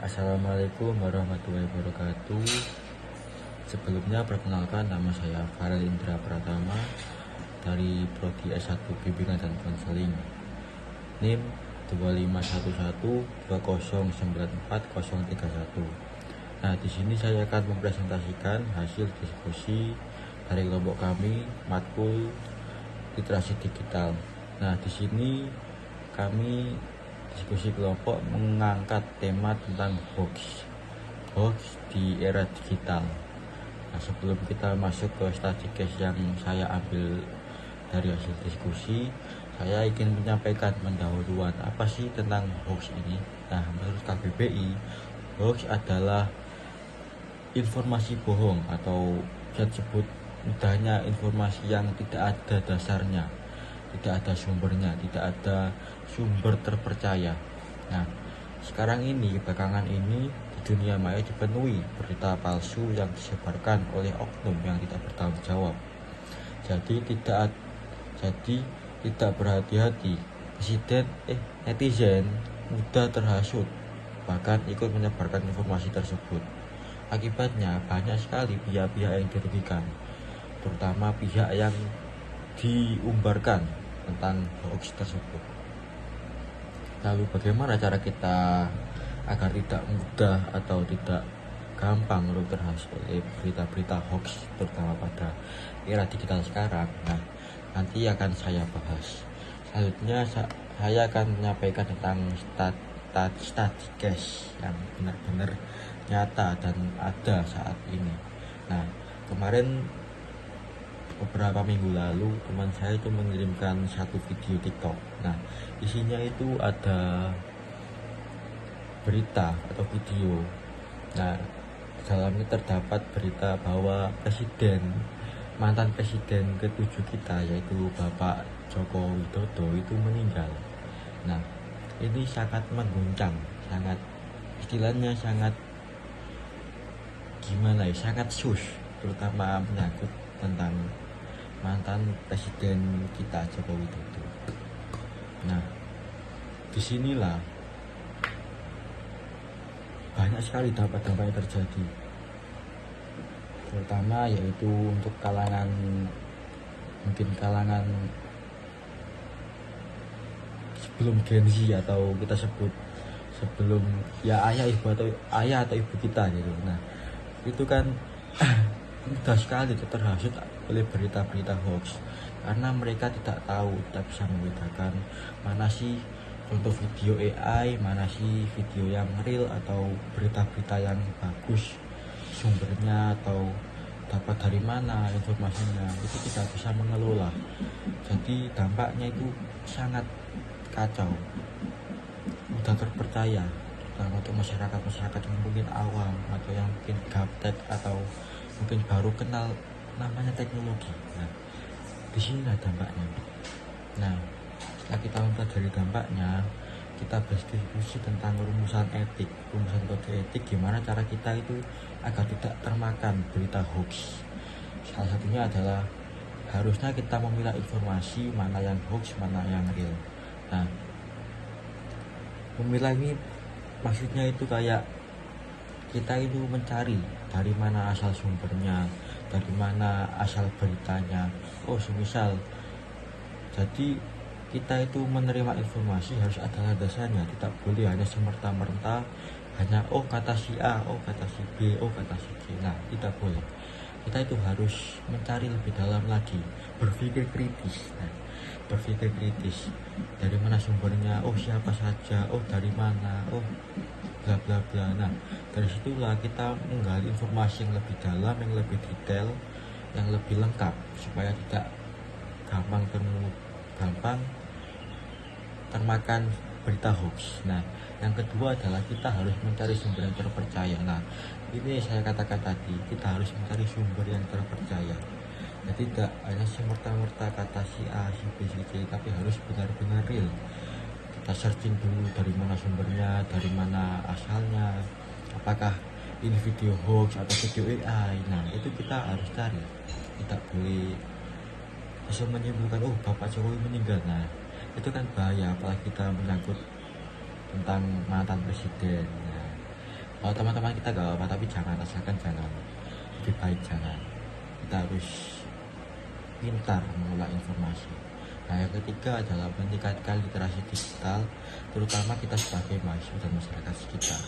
Assalamualaikum warahmatullahi wabarakatuh. Sebelumnya perkenalkan, nama saya Farel Indra Pratama dari Prodi S1 Bimbingan dan Konseling, NIM 25120940031. Nah, di sini saya akan mempresentasikan hasil diskusi dari kelompok kami, matkul literasi digital. Nah, di sini kami diskusi kelompok mengangkat tema tentang hoax di era digital. Nah, sebelum kita masuk ke studi case yang saya ambil dari hasil diskusi, saya ingin menyampaikan pendahuluan apa sih tentang hoax ini. Nah, menurut KBBI, hoax adalah informasi bohong atau bisa disebut mudahnya informasi yang tidak ada dasarnya, tidak ada sumbernya, tidak ada sumber terpercaya. Nah, sekarang ini, belakangan ini di dunia maya dipenuhi berita palsu yang disebarkan oleh oknum yang tidak bertanggung jawab. Jadi tidak berhati-hati, netizen mudah terhasut, bahkan ikut menyebarkan informasi tersebut. Akibatnya banyak sekali pihak-pihak yang dirugikan, terutama pihak yang diumbarkan tentang hoax tersebut. Lalu bagaimana cara kita agar tidak mudah atau tidak gampang untuk terhasut oleh berita-berita hoax, terutama pada era digital sekarang? Nah, nanti akan saya bahas. Selanjutnya saya akan menyampaikan tentang studi case yang benar-benar nyata dan ada saat ini. Nah, kemarin beberapa minggu lalu teman saya itu mengirimkan satu video TikTok. Nah, isinya itu ada berita atau video. Nah, di dalamnya terdapat berita bahwa mantan presiden ke-7 kita, yaitu Bapak Joko Widodo, itu meninggal. Nah, ini sangat mengguncang, sangat terutama menyangkut tentang mantan presiden kita Joko Widodo. Nah, disinilah banyak sekali dampak-dampak yang terjadi, terutama yaitu untuk kalangan sebelum Gen Z, atau kita sebut sebelum ya ayah atau ibu kita gitu. Nah, itu kan mudah sekali terhasut oleh berita-berita hoax, karena mereka tidak bisa membedakan mana sih contoh video AI, mana sih video yang real atau berita-berita yang bagus sumbernya atau dapat dari mana informasinya. Itu tidak bisa mengelola, jadi dampaknya itu sangat kacau, mudah terpercaya, terutama untuk masyarakat yang mungkin awam atau yang mungkin gaptek atau mungkin baru kenal namanya teknologi. Nah, di sini dampaknya. Nah, setelah kita mempelajari dampaknya, kita berdiskusi tentang rumusan kode etik, gimana cara kita itu agar tidak termakan berita hoax. Salah satunya adalah harusnya kita memilah informasi mana yang hoax, mana yang real. Nah, memilah ini maksudnya itu kayak kita itu mencari dari mana asal sumbernya, dari mana asal beritanya. Semisal jadi kita itu menerima informasi harus ada landasannya, tidak boleh hanya semerta-merta hanya kata si A, kata si B, kata si C. Nah, tidak boleh. Kita itu harus mencari lebih dalam lagi, berpikir kritis. Nah, berpikir kritis, dari mana sumbernya, siapa saja, dari mana, bla bla bla. Nah, dari situlah kita menggali informasi yang lebih dalam, yang lebih detail, yang lebih lengkap, supaya tidak gampang termakan berita hoax. Nah, yang kedua adalah kita harus mencari sumber yang terpercaya. Nah, ini saya katakan tadi, kita harus mencari sumber yang terpercaya. Jadi tidak hanya semerta-merta kata si A, si B, si C, tapi harus benar-benar real. Kita searching dulu dari mana sumbernya, dari mana asalnya, apakah ini video hoax atau video AI. Nah, itu kita harus cari. Tidak boleh langsung menyimpulkan Bapak Jokowi meninggal. Nah, itu kan bahaya, apalagi kita menyangkut tentang mantan presiden. Nah, Kalau teman-teman kita gak apa-apa, tapi jangan, asalkan jangan, lebih baik jangan. Kita harus pintar mengolah informasi. Nah, yang ketiga adalah meningkatkan literasi digital, terutama kita sebagai mahasiswa dan masyarakat sekitar.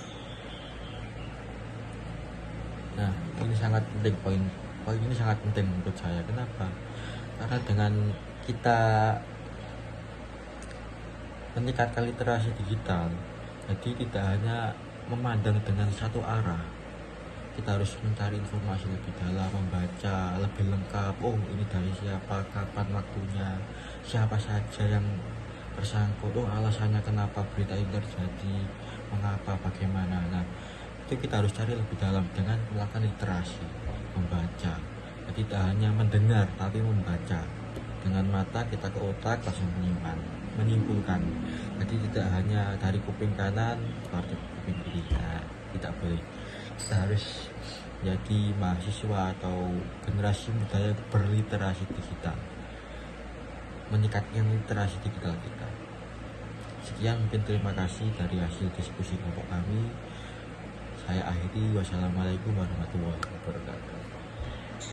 Nah, ini sangat penting, poin ini sangat penting menurut saya. Kenapa? Karena dengan kita meningkatkan literasi digital, jadi tidak hanya memandang dengan satu arah, kita harus mencari informasi lebih dalam, membaca lebih lengkap. Oh, ini dari siapa, kapan waktunya, siapa saja yang tersangkut, oh alasannya kenapa berita ini terjadi, mengapa, bagaimana. Nah, itu kita harus cari lebih dalam dengan melakukan literasi, membaca. Jadi tidak hanya mendengar tapi membaca. Dengan mata kita ke otak langsung menyimpulkan. Jadi tidak hanya dari kuping kanan keluar dari kuping kiri. Nah, tidak boleh. Kita harus jadi mahasiswa atau generasi muda yang berliterasi digital, meningkatkan literasi digital kita. Sekian, mungkin terima kasih dari hasil diskusi kelompok kami. Saya akhiri, wassalamualaikum warahmatullahi wabarakatuh.